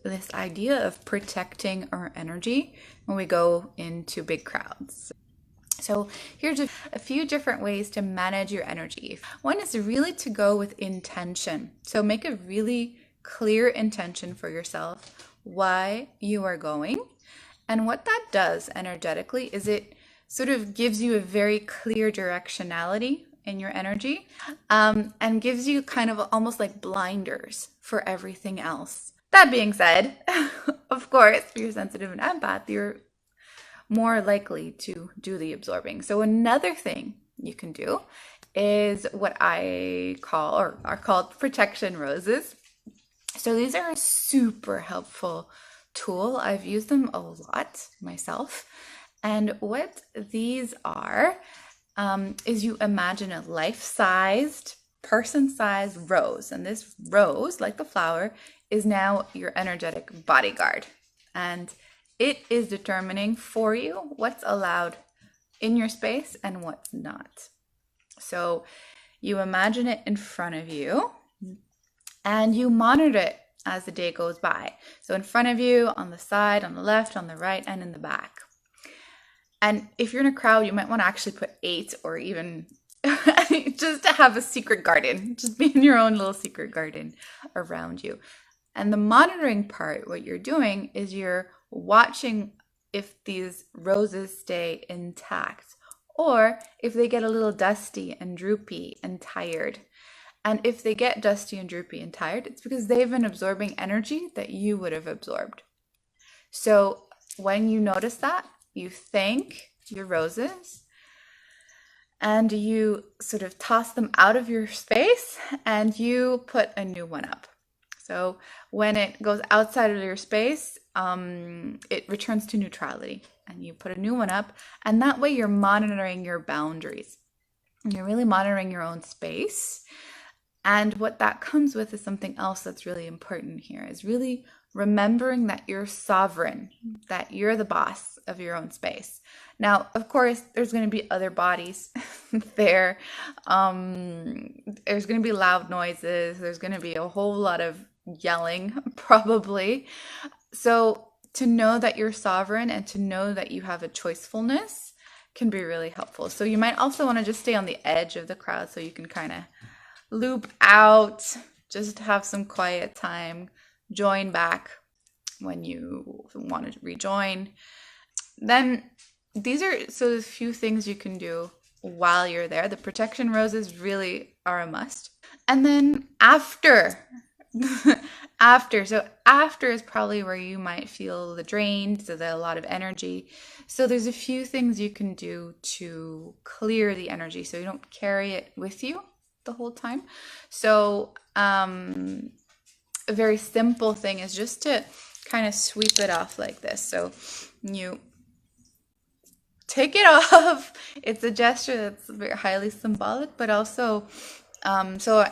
this idea of protecting our energy when we go into big crowds. So here's a few different ways to manage your energy. One is really to go with intention. So make a really clear intention for yourself why you are going. And what that does energetically is it sort of gives you a very clear directionality in your energy, and gives you kind of almost like blinders for everything else. That being said, of course, if you're sensitive and empath, you're more likely to do the absorbing. So another thing you can do is what I call or are called protection roses. So these are a super helpful tool. I've used them a lot myself. And what these are is you imagine a life-sized, person-sized rose. And this rose, like the flower, is now your energetic bodyguard. And it is determining for you what's allowed in your space and what's not. So you imagine it in front of you and you monitor it as the day goes by. So in front of you, on the side, on the left, on the right, and in the back. And if you're in a crowd, you might want to actually put 8 or even just to have a secret garden, just be in your own little secret garden around you. And the monitoring part, what you're doing is you're watching if these roses stay intact or if they get a little dusty and droopy and tired. And if they get dusty and droopy and tired, it's because they've been absorbing energy that you would have absorbed. So when you notice that, you thank your roses and you sort of toss them out of your space and you put a new one up. So when it goes outside of your space, it returns to neutrality and you put a new one up. And that way you're monitoring your boundaries. You're really monitoring your own space. And what that comes with is something else that's really important here, is really remembering that you're sovereign, that you're the boss of your own space. Now, of course, there's going to be other bodies there. There's going to be loud noises. There's going to be a whole lot of yelling, probably. So to know that you're sovereign and to know that you have a choicefulness can be really helpful. So you might also want to just stay on the edge of the crowd so you can kind of loop out, just have some quiet time, join back when you want to rejoin. Then these are so a few things you can do while you're there. The protection roses really are a must. And then after after is probably where you might feel the drain, so there's a lot of energy. So there's a few things you can do to clear the energy so you don't carry it with you the whole time. So a very simple thing is just to kind of sweep it off like this. So you take it off. It's a gesture that's very highly symbolic, but also so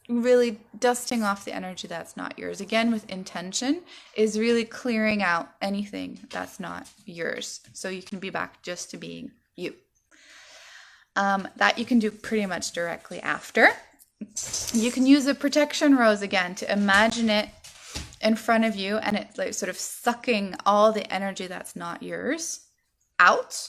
really dusting off the energy that's not yours. Again, with intention is really clearing out anything that's not yours. So you can be back just to being you. That you can do pretty much directly after. You can use a protection rose again to imagine it in front of you and it's like sort of sucking all the energy that's not yours out.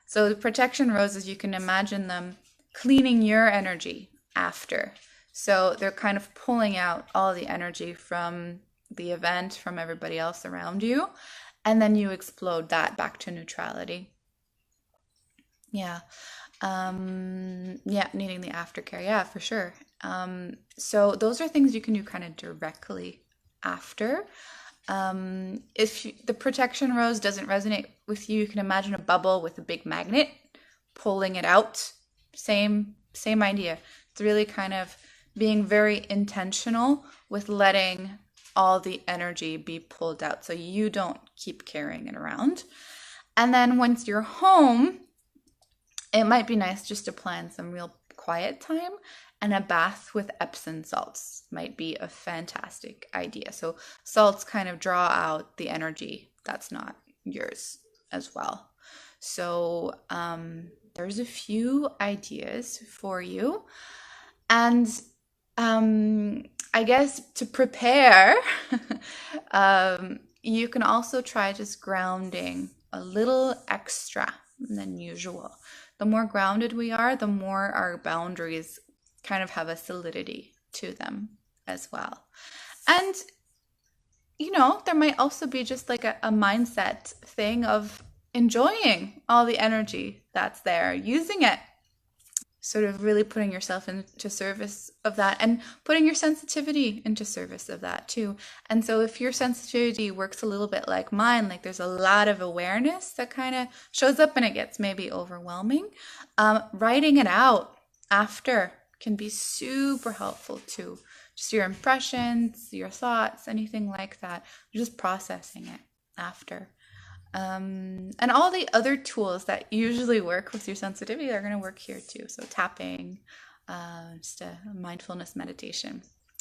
So the protection roses, you can imagine them cleaning your energy after. So they're kind of pulling out all the energy from the event, from everybody else around you, and then you explode that back to neutrality. Yeah. Yeah, needing the aftercare. Yeah, for sure. So those are things you can do kind of directly after. If the protection rose doesn't resonate with you, you can imagine a bubble with a big magnet pulling it out. Same idea. It's really kind of being very intentional with letting all the energy be pulled out so you don't keep carrying it around. And then once you're home, it might be nice just to plan some real quiet time, and a bath with Epsom salts might be a fantastic idea. So salts kind of draw out the energy that's not yours as well. So there's a few ideas for you. And I guess to prepare You can also try just grounding a little extra than usual. The more grounded we are, the more our boundaries kind of have a solidity to them as well. And, there might also be just like a mindset thing of enjoying all the energy that's there, using it, sort of really putting yourself into service of that and putting your sensitivity into service of that too. And so if your sensitivity works a little bit like mine, like there's a lot of awareness that kind of shows up and it gets maybe overwhelming, writing it out after can be super helpful too. Just your impressions, your thoughts, anything like that, just processing it after. And all the other tools that usually work with your sensitivity are going to work here too. So tapping, just a mindfulness meditation.